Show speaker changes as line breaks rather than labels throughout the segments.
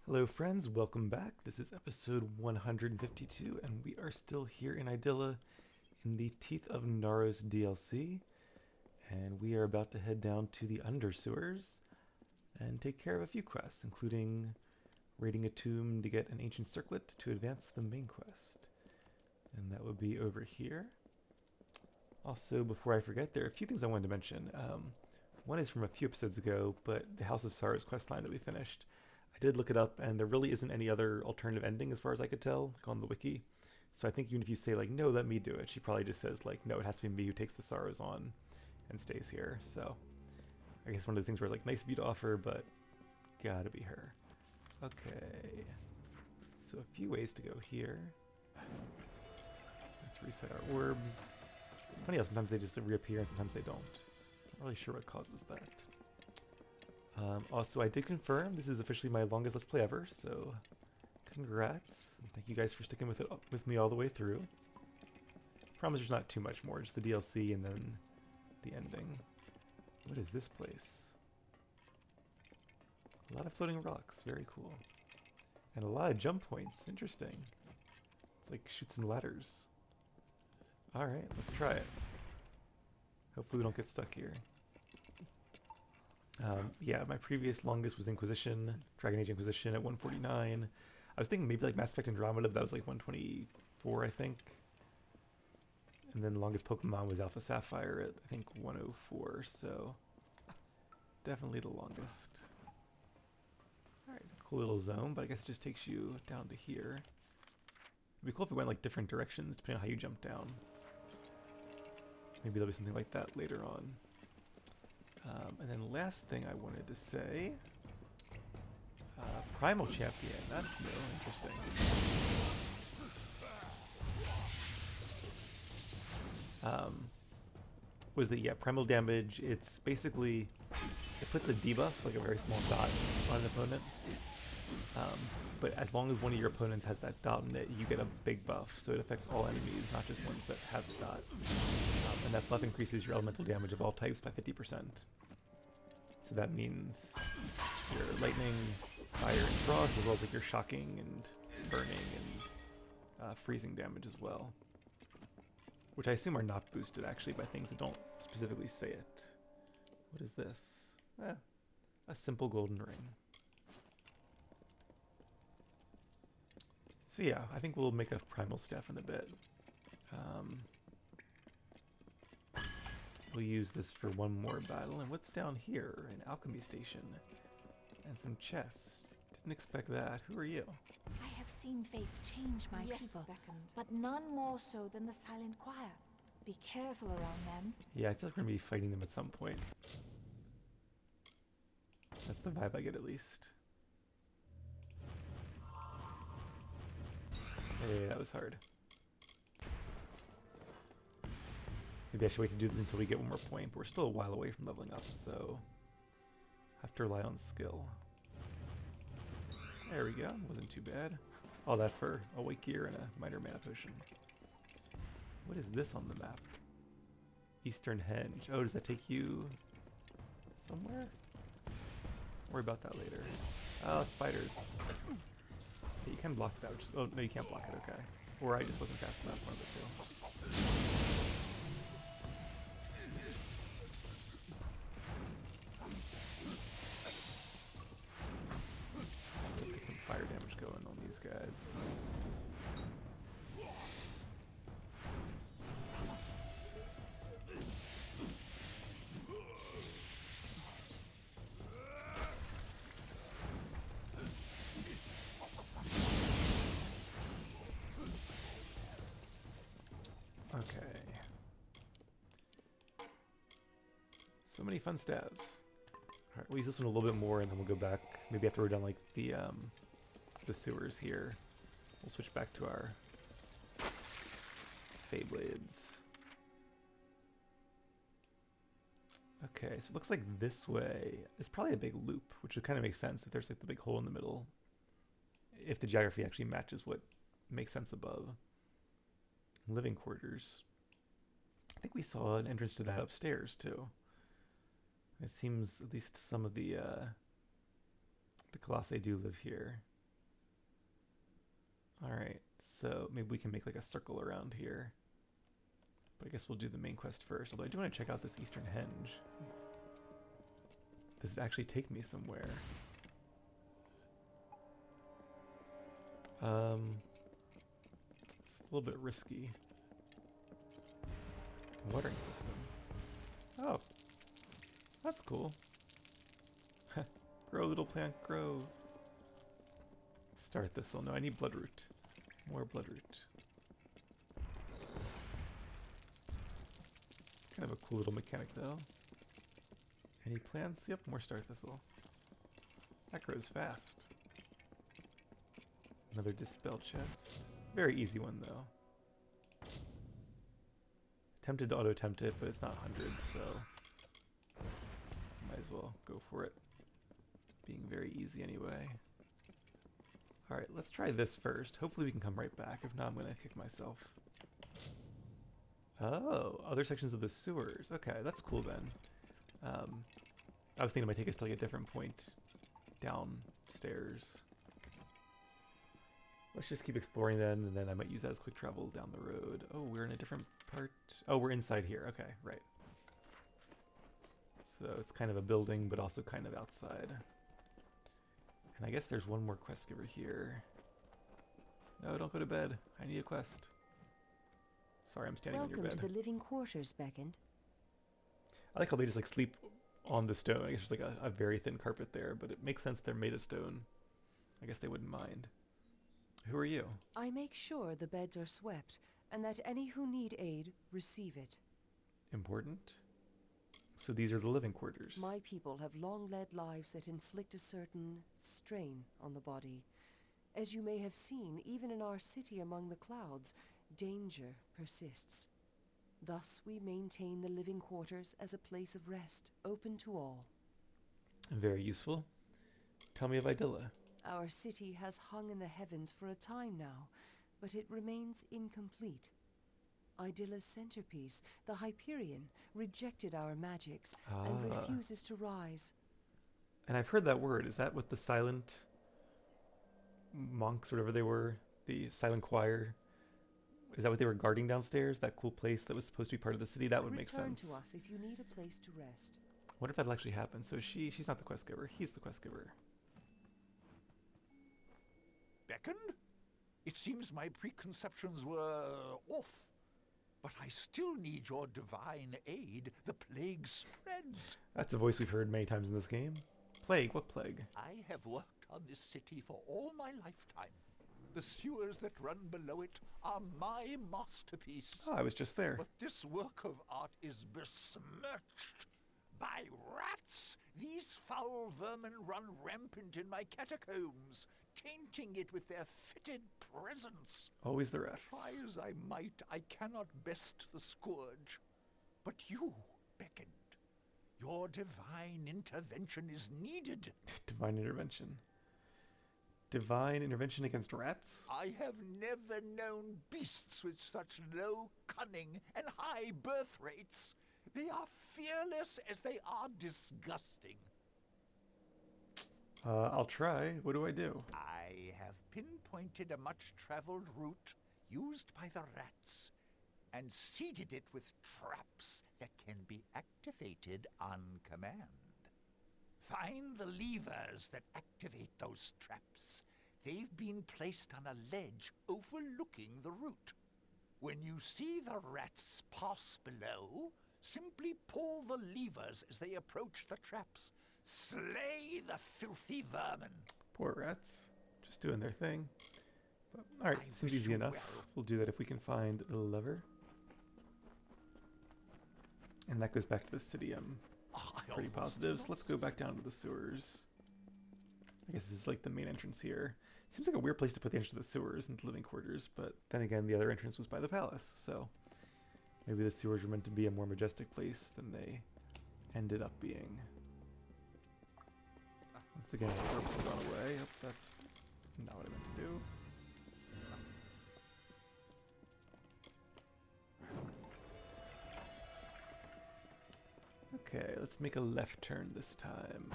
Hello, friends. Welcome back. This is episode 152, and we are still here in Idylla in the teeth of Naros DLC. And we are about to head down to the Undersewers and take care of a few quests, including raiding a tomb to get an ancient circlet to advance the main quest. And that would be over here. Also, before I forget, there are a few things I wanted to mention. One is from a few episodes ago, but the House of Sorrows questline that we finished. I did look it up, and there really isn't any other alternative ending as far as I could tell, like on the wiki. So I think even if you say like, no, let me do it, she probably just says like, no, it has to be me who takes the sorrows on and stays here. So I guess one of those things where like, nice of you to offer, but gotta be her. Okay. So a few ways to go here. Let's reset our orbs. It's funny how sometimes they just reappear and sometimes they don't. Not really sure what causes that. Also, I did confirm this is officially my longest Let's Play ever, so congrats. And thank you guys for sticking with me all the way through. Promise there's not too much more, just the DLC and then the ending. What is this place? A lot of floating rocks, very cool. And a lot of jump points, interesting. It's like chutes and ladders. Alright, let's try it. Hopefully we don't get stuck here. Yeah, my previous longest was Inquisition, Dragon Age Inquisition at 149. I was thinking maybe like Mass Effect Andromeda, but that was like 124, I think. And then the longest Pokemon was Alpha Sapphire at, I think, 104, so definitely the longest. Alright, cool little zone, but I guess it just takes you down to here. It'd be cool if it went like different directions, depending on how you jump down. Maybe there'll be something like that later on. And then last thing I wanted to say, Primal Champion, that's new, interesting. Was that, yeah, Primal Damage, it's basically, it puts a debuff, like a very small dot on an opponent. But as long as one of your opponents has that dot in it, you get a big buff, so it affects all enemies, not just ones that have the dot. And that buff increases your elemental damage of all types by 50%. So that means your lightning, fire, and frost, as well as like your shocking and burning and freezing damage as well. Which I assume are not boosted actually by things that don't specifically say it. What is this? A simple golden ring. So yeah, I think we'll make a primal staff in a bit. We'll use this for one more battle. And what's down here? An alchemy station. And some chests. Didn't expect that. Who are you?
I have seen faith change my people, but none more so than the silent choir. Be careful around them.
Yeah, I feel like we're going to be fighting them at some point. That's the vibe I get at least. Hey, that was hard. Maybe I should wait to do this until we get one more point, but we're still a while away from leveling up, so I have to rely on skill. There we go, wasn't too bad. All that for a white gear and a minor mana potion. What is this on the map? Eastern Henge. Oh, does that take you somewhere? Worry about that later. Oh, spiders. Yeah, you can block that. Oh, no, you can't block it, okay. Or I just wasn't fast enough, one of the two. Let's get some fire damage going on these guys. Okay. So many fun stabs. Alright, we'll use this one a little bit more and then we'll go back. Maybe after we're done like the sewers here. We'll switch back to our Feyblades. Okay, so it looks like this way is probably a big loop, which would kind of make sense if there's like the big hole in the middle. If the geography actually matches what makes sense above. Living quarters. I think we saw an entrance to that upstairs too. It seems at least some of the Colossi do live here. Alright, so maybe we can make like a circle around here. But I guess we'll do the main quest first. Although I do want to check out this Eastern Henge. Does it actually take me somewhere? It's a little bit risky. Watering system. Oh, that's cool. Grow, little plant, grow. Star thistle. No, I need bloodroot. More bloodroot. It's kind of a cool little mechanic, though. Any plants? Yep, more star thistle. That grows fast. Another dispel chest. Very easy one, though. Tempted to auto-tempt it, but it's not hundreds, so might as well go for it. Being very easy anyway. Alright, let's try this first. Hopefully we can come right back. If not, I'm going to kick myself. Oh, other sections of the sewers. Okay, that's cool then. I was thinking it might take us to like a different point downstairs. Let's just keep exploring then, and then I might use that as quick travel down the road. Oh, we're in a different part. Oh, we're inside here. Okay, right. So it's kind of a building, but also kind of outside. And I guess there's one more quest giver here. No, don't go to bed. I need a quest. Sorry, I'm standing on your bed.
Welcome to the living quarters, Beckend.
I like how they just like sleep on the stone. I guess there's like a very thin carpet there, but it makes sense they're made of stone. I guess they wouldn't mind. Who are you?
I make sure the beds are swept, and that any who need aid receive it.
Important? So these are the living quarters.
My people have long led lives that inflict a certain strain on the body. As you may have seen, even in our city among the clouds, danger persists. Thus we maintain the living quarters as a place of rest, open to all.
Very useful. Tell me of Idylla.
Our city has hung in the heavens for a time now, but it remains incomplete. Idylla's centerpiece, the Hyperion, rejected our magics and refuses to rise.
And I've heard that word. Is that what the silent monks, whatever they were, the silent choir, is that what they were guarding downstairs? That cool place that was supposed to be part of the city? That would make sense.
Return to us if you need a place to rest.
What if that'll actually happen? So she's not the quest giver. He's the quest giver.
Beckend? It seems my preconceptions were off. But I still need your divine aid. The plague spreads.
That's a voice we've heard many times in this game. Plague? What plague?
I have worked on this city for all my lifetime. The sewers that run below it are my masterpiece.
Oh, I was just there.
But this work of art is besmirched by rats. These foul vermin run rampant in my catacombs, tainting it with their fetid presence.
Always the rats.
Try as I might, I cannot best the scourge. But you, Beckend, your divine intervention is needed.
Divine intervention. Divine intervention against rats?
I have never known beasts with such low cunning and high birth rates. They are fearless as they are disgusting.
I'll try. What do I do?
I have pinpointed a much-traveled route used by the rats and seeded it with traps that can be activated on command. Find the levers that activate those traps. They've been placed on a ledge overlooking the route. When you see the rats pass below, simply pull the levers as they approach the traps. Slay the filthy vermin.
Poor rats. Just doing their thing. But, alright, seems easy enough.
Well.
We'll do that if we can find the lever. And that goes back to the city. I'm pretty positive. So let's go back down to the sewers. I guess this is like the main entrance here. Seems like a weird place to put the entrance to the sewers and the living quarters, but then again, the other entrance was by the palace, so maybe the sewers were meant to be a more majestic place than they ended up being. Once again, the ropes have gone away. Yep, that's not what I meant to do. Okay, let's make a left turn this time.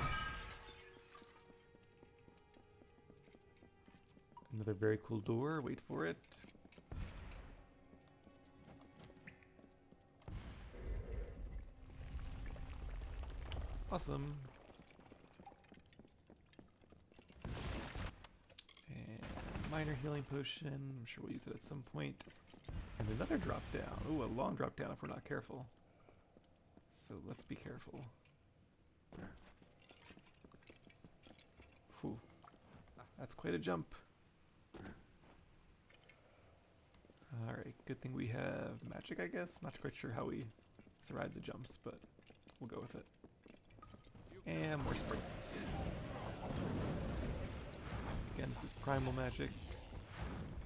Another very cool door. Wait for it. Awesome. And minor healing potion. I'm sure we'll use that at some point. And another drop down. Ooh, a long drop down if we're not careful. So let's be careful. Whew. That's quite a jump. Alright, good thing we have magic, I guess. Not quite sure how we survived the jumps, but we'll go with it. And more sprites. Again, this is primal magic.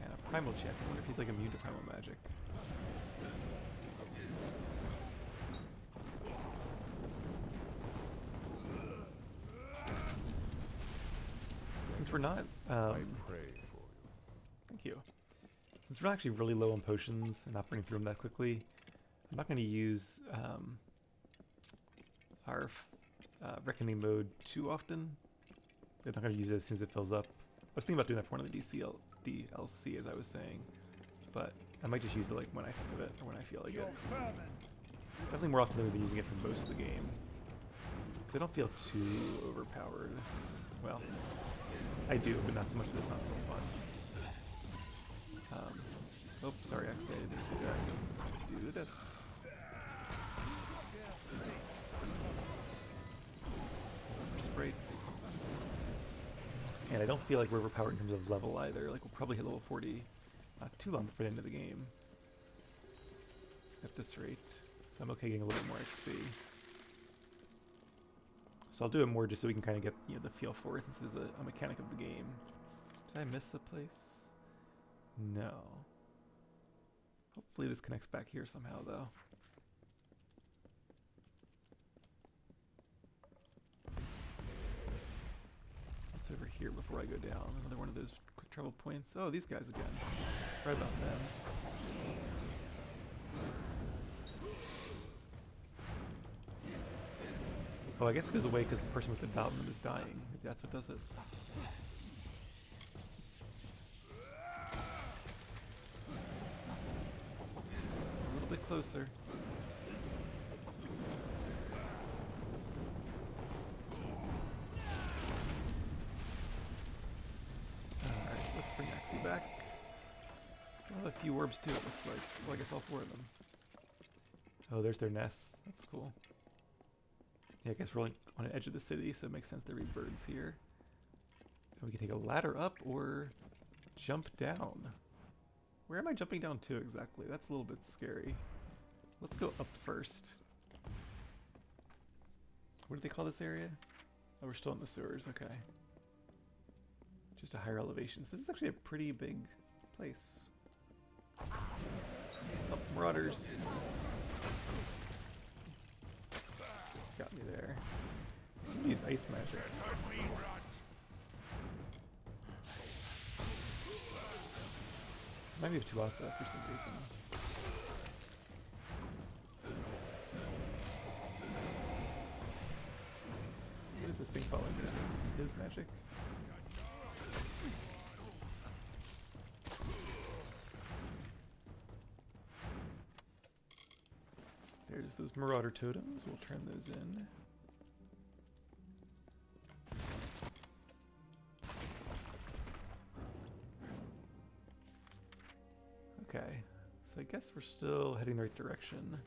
And a primal check. I wonder if he's like immune to primal magic. Since we're not...
I pray for you.
Thank you. Since we're not actually really low on potions and not burning through them that quickly, I'm not going to use our Reckoning mode too often. I'm not going to use it as soon as it fills up. I was thinking about doing that for one of the DLC, as I was saying, but I might just use it like when I think of it or when I feel like it. Definitely more often than we've been using it for most of the game. They don't feel too overpowered. Well, I do, but not so much that it's not still fun. Oh, sorry, X, I didn't do that. Do this. Sprite. And I don't feel like we're overpowered in terms of level either. Like, we'll probably hit level 40 not too long before the end of the game. At this rate. So I'm okay getting a little bit more XP. So I'll do it more just so we can kind of get, you know, the feel for it, since it's a mechanic of the game. Did I miss a place? No. Hopefully this connects back here somehow, though. What's over here before I go down? Another one of those quick travel points. Oh, these guys again. Right about them. Oh, I guess it goes away because the person with the dot on them is dying. Maybe that's what does it. A little bit closer. Alright, let's bring Axie back. Still have a few orbs too, it looks like. Well, I guess all 4 of them. Oh, there's their nests. That's cool. Yeah, I guess we're on the edge of the city, so it makes sense there be birds here. And we can take a ladder up or jump down. Where am I jumping down to exactly? That's a little bit scary. Let's go up first. What do they call this area? Oh, we're still in the sewers, okay. Just a higher elevation. So this is actually a pretty big place. Oh, marauders. Got me there. I seem to use ice magic. Might be too off that for some reason. What is this thing following me? Is this his magic? There's those marauder totems. We'll turn those in. Okay, so I guess we're still heading the right direction.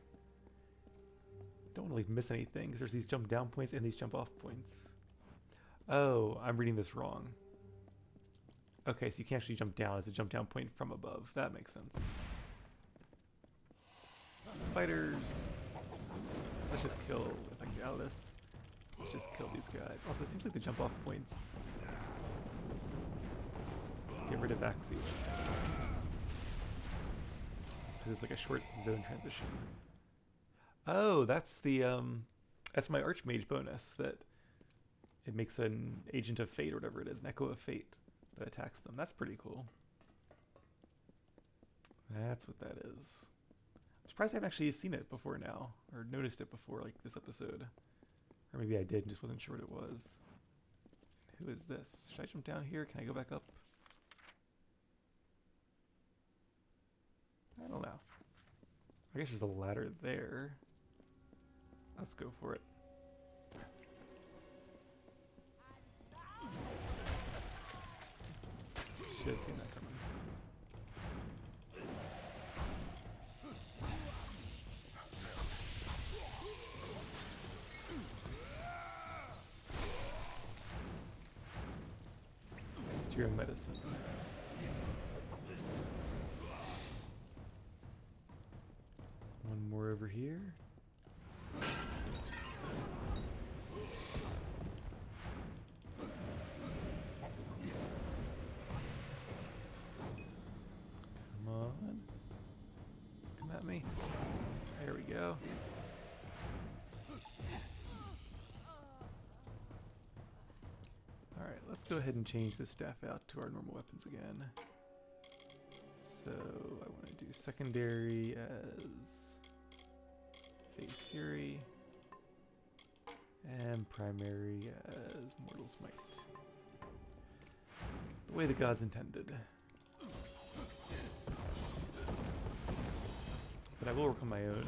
Don't want to miss anything because there's these jump down points and these jump off points. Oh, I'm reading this wrong. Okay, so you can actually jump down as a jump down point from above. That makes sense. Spiders. Let's just kill, if I can get out of this. Let's just kill these guys. Also, it seems like the jump off points get rid of Axie, which is kind of annoying. Because it's like a short zone transition. Oh, that's the that's my Archmage bonus, that it makes an Agent of Fate or whatever it is, an Echo of Fate that attacks them. That's pretty cool. That's what that is. I'm surprised I haven't actually seen it before now, or noticed it before, like this episode. Or maybe I did and just wasn't sure what it was. Who is this? Should I jump down here? Can I go back up? I don't know. I guess there's a ladder there. Let's go for it. Should have seen that coming. Next year of medicine. One more over here. Come on. Come at me. There we go. Alright, let's go ahead and change this staff out to our normal weapons again. So, I want to do secondary as Face Fury, and primary as Mortal's Might. The way the gods intended. But I will work on my own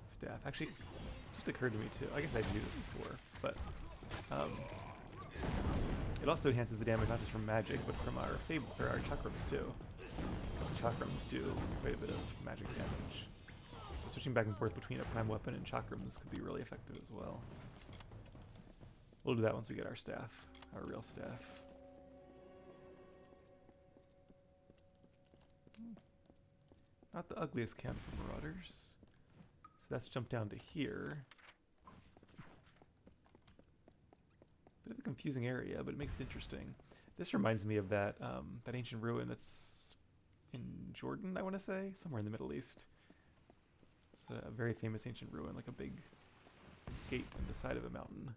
staff. Actually, it just occurred to me too. I guess I knew this before, but it also enhances the damage not just from magic, but from our our chakrams too. Chakrams do quite a bit of magic damage. So switching back and forth between a prime weapon and chakrams could be really effective as well. We'll do that once we get our staff, our real staff. Not the ugliest camp for marauders. So that's jumped down to here. Bit of a confusing area, but it makes it interesting. This reminds me of that that ancient ruin that's in Jordan, I want to say, somewhere in the Middle East. It's a very famous ancient ruin, like a big gate in the side of a mountain.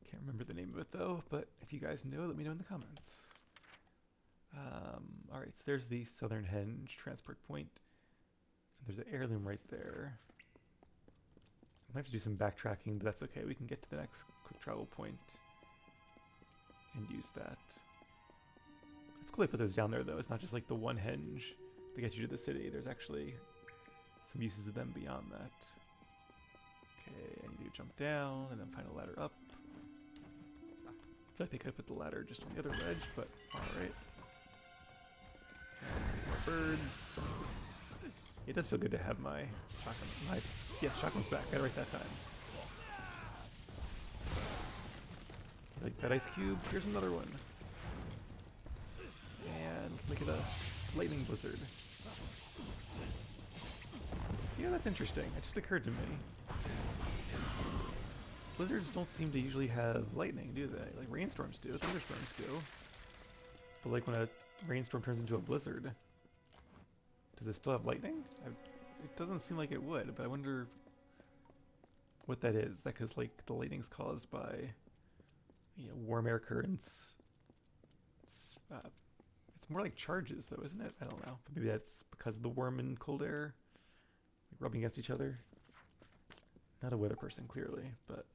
Can't remember the name of it though, but if you guys know, let me know in the comments. Alright, so there's the Southern Henge transport point. There's an heirloom right there. I might have to do some backtracking, but that's okay. We can get to the next quick travel point and use that. It's cool they put those down there though. It's not just like the one henge that gets you to the city. There's actually some uses of them beyond that. Okay, I need to jump down and then find a ladder up. I feel like they could have put the ladder just on the other ledge, but alright. Some more birds. It does feel good to have my chakram. Yes, chakram's back. Got it right that time. Like that ice cube. Here's another one. And let's make it a lightning blizzard. Yeah, that's interesting. It just occurred to me. Blizzards don't seem to usually have lightning, do they? Like rainstorms do, thunderstorms do. But like when a rainstorm turns into a blizzard, does it still have lightning? It doesn't seem like it would, but I wonder what that is. That because like the lightning's caused by, you know, warm air currents. It's more like charges though, isn't it? I don't know. But maybe that's because of the warm and cold air like rubbing against each other. Not a weather person clearly, but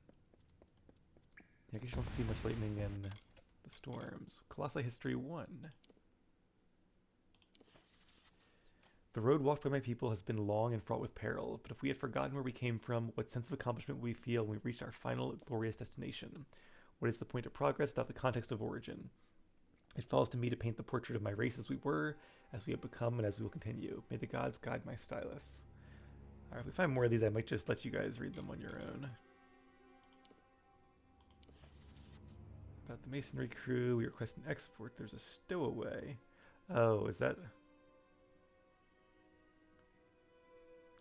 yeah, I guess you don't see much lightning in the storms. Colossi History 1. The road walked by my people has been long and fraught with peril, but if we had forgotten where we came from, what sense of accomplishment would we feel when we reached our final glorious destination? What is the point of progress without the context of origin? It falls to me to paint the portrait of my race as we were, as we have become, and as we will continue. May the gods guide my stylus. Alright, if we find more of these, I might just let you guys read them on your own. About the masonry crew, we request an export. There's a stowaway. Oh, is that...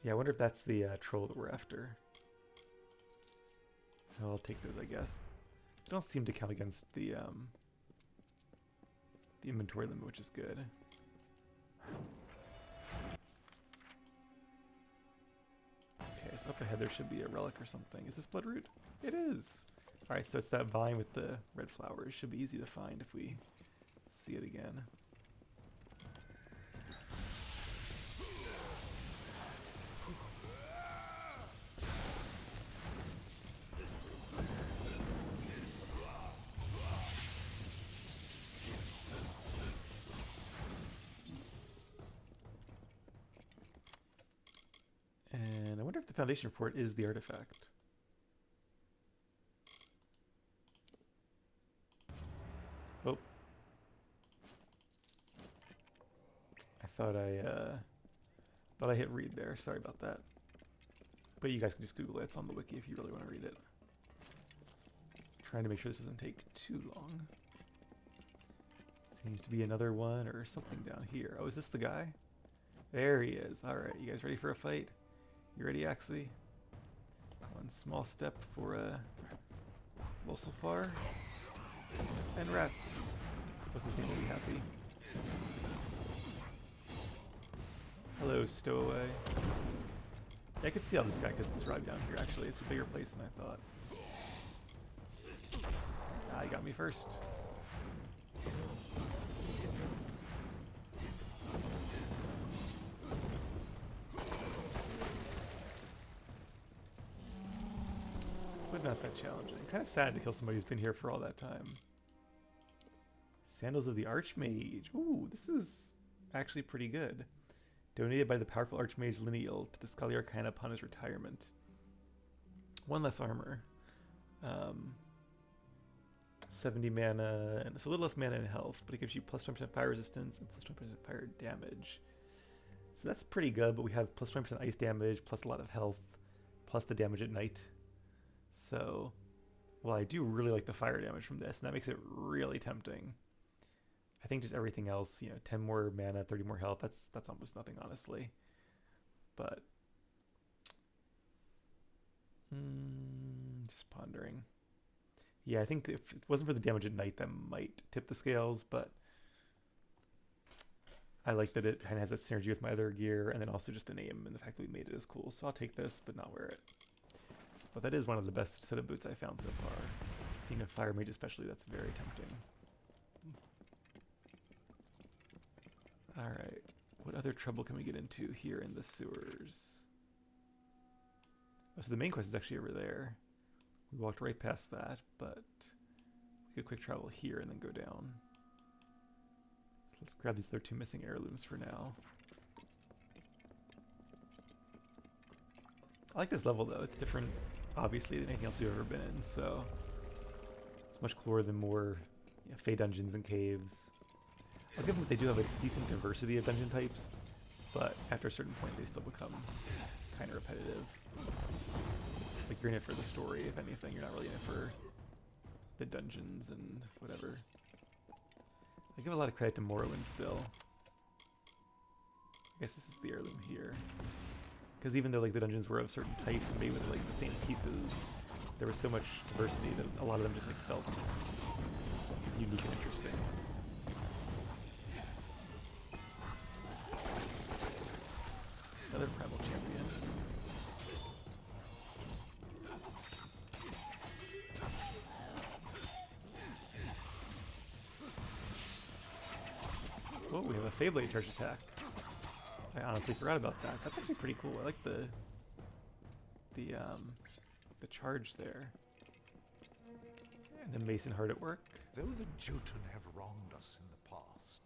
Yeah, I wonder if that's the troll that we're after. I'll take those, I guess. They don't seem to count against the inventory limit, which is good. Okay, so up ahead there should be a relic or something. Is this Bloodroot? It is! Alright, so it's that vine with the red flowers. It should be easy to find if we see it again. Foundation report is the artifact. Oh. I thought I hit read there. Sorry about that. But you guys can just Google it. It's on the wiki if you really want to read it. Trying to make sure this doesn't take too long. Seems to be another one or something down here. Oh, is this the guy? There he is. Alright, you guys ready for a fight? You ready, Axley? One small step for Losselfar. And rats. What's his name? Will be happy. Hello, Stowaway. Yeah, I could see how this guy could survive down here, actually. It's a bigger place than I thought. Ah, he got me first. But not that challenging. Kind of sad to kill somebody who's been here for all that time. Sandals of the Archmage. Ooh, this is actually pretty good. Donated by the powerful Archmage Lineal to the Scully Arcana upon his retirement. One less armor. 70 mana, and it's a little less mana and health, but it gives you plus 20% fire resistance and plus 20% fire damage. So that's pretty good, but we have plus 20% ice damage, plus a lot of health, plus the damage at night. So, well, I do really like the fire damage from this, and that makes it really tempting. I think just everything else, 10 more mana, 30 more health, that's almost nothing, honestly. But, just pondering. Yeah, I think if it wasn't for the damage at night, that might tip the scales, but I like that it kind of has that synergy with my other gear, and then also just the name and the fact that we made it is cool. So I'll take this, but not wear it. But that is one of the best set of boots I've found so far. Being a fire mage especially, that's very tempting. Alright, what other trouble can we get into here in the sewers? Oh, so the main quest is actually over there. We walked right past that, but we could quick travel here and then go down. So let's grab these other two missing heirlooms for now. I like this level though. It's different, obviously, than anything else we've ever been in, so it's much cooler than more Fey dungeons and caves. I'll give them that they do have a decent diversity of dungeon types, but after a certain point they still become kind of repetitive. Like you're in it for the story, if anything. You're not really in it for the dungeons and whatever. I give a lot of credit to Morrowind still. I guess this is the heirloom here. Because even though like the dungeons were of certain types and made with like the same pieces, there was so much diversity that a lot of them just like felt unique and interesting. Another primal champion. Oh, we have a Feyblade charge attack. I honestly forgot about that. That's actually pretty cool. I like the charge there. And the Mason hard at work.
Though the Jotun have wronged us in the past,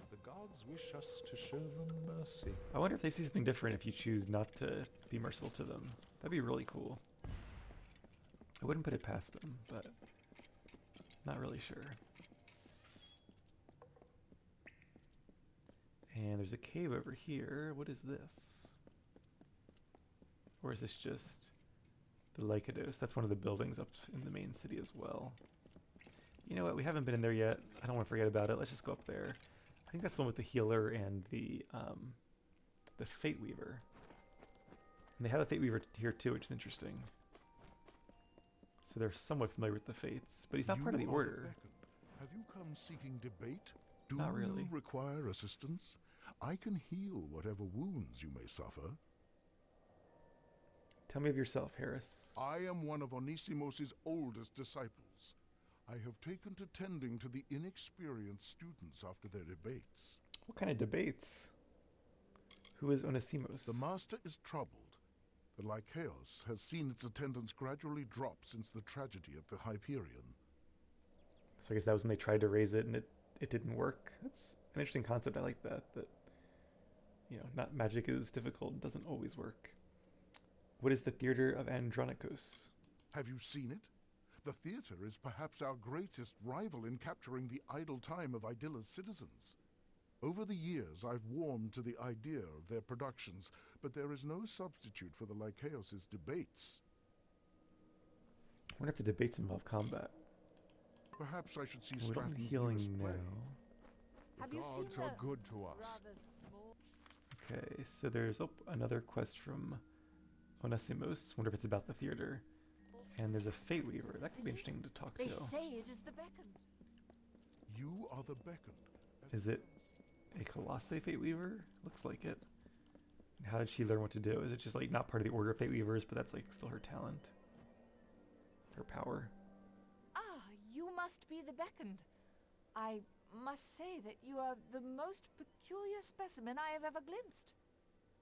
the gods wish us to show them mercy.
I wonder if they see something different if you choose not to be merciful to them. That'd be really cool. I wouldn't put it past them, but not really sure. And there's a cave over here. What is this? Or is this just the Lycados? That's one of the buildings up in the main city as well. You know what? We haven't been in there yet. I don't want to forget about it. Let's just go up there. I think that's the one with the healer and the Fate Weaver. And they have a Fate Weaver here too, which is interesting. So they're somewhat familiar with the Fates, but he's not part of the Order.
Have you come seeking debate? Do
Not really.
you require assistance? I can heal whatever wounds you may suffer.
Tell me of yourself, Harris.
I am one of Onisimos' oldest disciples. I have taken to tending to the inexperienced students after their debates.
What kind of debates? Who is Onesimus?
The master is troubled. The Lycaos has seen its attendance gradually drop since the tragedy at the Hyperion.
So I guess that was when they tried to raise it and it didn't work. That's an interesting concept. I like that. That, not magic is difficult and doesn't always work. What is the Theater of Andronikos?
Have you seen it? The theater is perhaps our greatest rival in capturing the idle time of Idilla's citizens. Over the years, I've warmed to the idea of their productions, but there is no substitute for the Lycaos' debates.
I wonder if the debates involve combat.
Perhaps I should see
We don't need
Stratton's
healing
newest play.
now.
The gods are good to us.
rather small?
Okay, so there's another quest from Onesimus. Wonder if it's about the theater. And there's a Fate Weaver. That could be interesting to talk
They
to.
say it is the beckoned.
You are the beckoned.
Is it a Colossae Fate Weaver? Looks like it. And how did she learn what to do? Is it just like not part of the Order of Fate Weavers, but that's like still her talent? Her power?
Ah, you must be the beckoned. I must say that you are the most peculiar specimen I have ever glimpsed.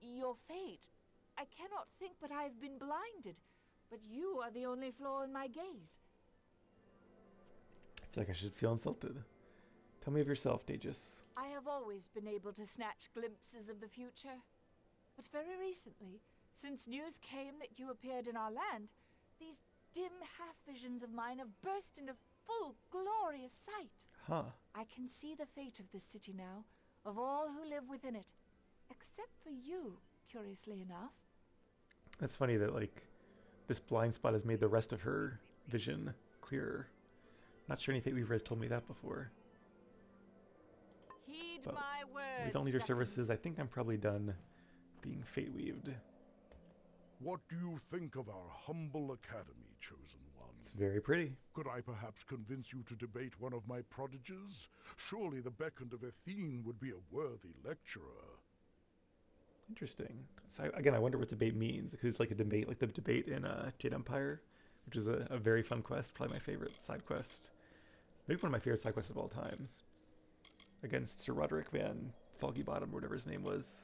Your fate. I cannot think but I have been blinded. But you are the only flaw in my gaze.
I feel like I should feel insulted. Tell me of yourself, Daegis.
I have always been able to snatch glimpses of the future. But very recently, since news came that you appeared in our land, these dim half-visions of mine have burst into full, glorious sight.
Huh.
I can see the fate of this city now, of all who live within it. Except for you, curiously enough.
That's funny that, like, this blind spot has made the rest of her vision clearer. Not sure any Fate Weaver has told me that before.
Heed
But
my words.
with all your
beckoned.
services, I think I'm probably done being Fate Weaved.
What do you think of our humble academy, chosen one?
It's very pretty.
Could I perhaps convince you to debate one of my prodigies? Surely the beckoned of Athene would be a worthy lecturer.
Interesting. So again, I wonder what debate means. Because it's like a debate, like the debate in Jade Empire, which is a very fun quest. Probably my favorite side quest. Maybe one of my favorite side quests of all times. Against Sir Roderick Van Foggy Bottom, or whatever his name was.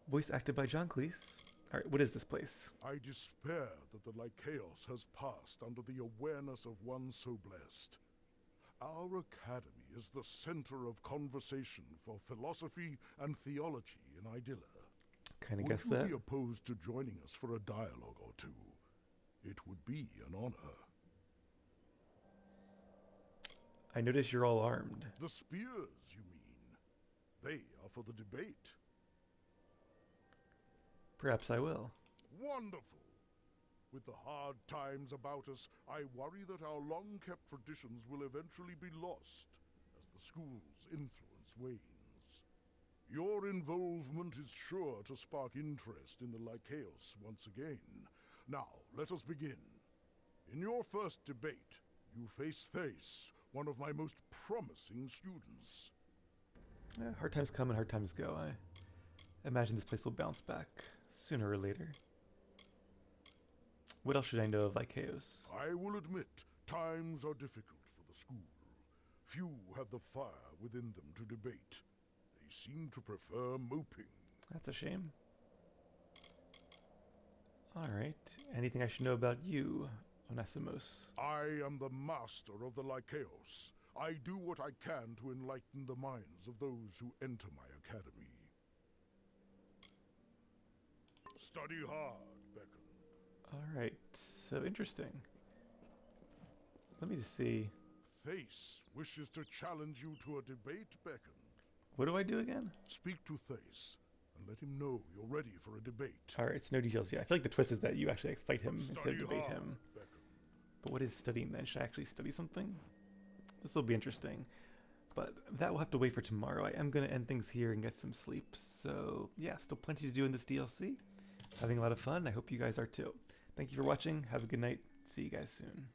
Voice acted by John Cleese. All right, what is this place?
I despair that the Lycaos has passed under the awareness of one so blessed. Our academy is the center of conversation for philosophy and theology in Idylla.
Kind of
Would
guessed
you
that.
be opposed to joining us for a dialogue or two? It would be an honor.
I notice you're all armed.
The spears, you mean? They are for the debate.
Perhaps I will.
Wonderful! With the hard times about us, I worry that our long-kept traditions will eventually be lost as the school's influence wanes. Your involvement is sure to spark interest in the Lycaos once again. Now, let us begin. In your first debate, you face Thace, one of my most promising students.
Hard times come and hard times go. I imagine this place will bounce back sooner or later. What else should I know of Lycaos?
I will admit, times are difficult for the school. Few have the fire within them to debate. They seem to prefer moping.
That's a shame. Alright, anything I should know about you, Onesimus?
I am the master of the Lycaos. I do what I can to enlighten the minds of those who enter my academy. Study hard, Beckon.
Alright, so interesting. Let me just see.
Thace wishes to challenge you to a debate, Beckon.
What do I do again?
Speak to Thace and let him know you're ready for a debate.
Alright, it's no details yet. I feel like the twist is that you actually like, fight him instead
Study
of debate
hard,
him.
Beckon.
But what is studying then? Should I actually study something? This will be interesting. But that will have to wait for tomorrow. I am going to end things here and get some sleep. So yeah, still plenty to do in this DLC. Having a lot of fun. I hope you guys are too. Thank you for watching. Have a good night. See you guys soon.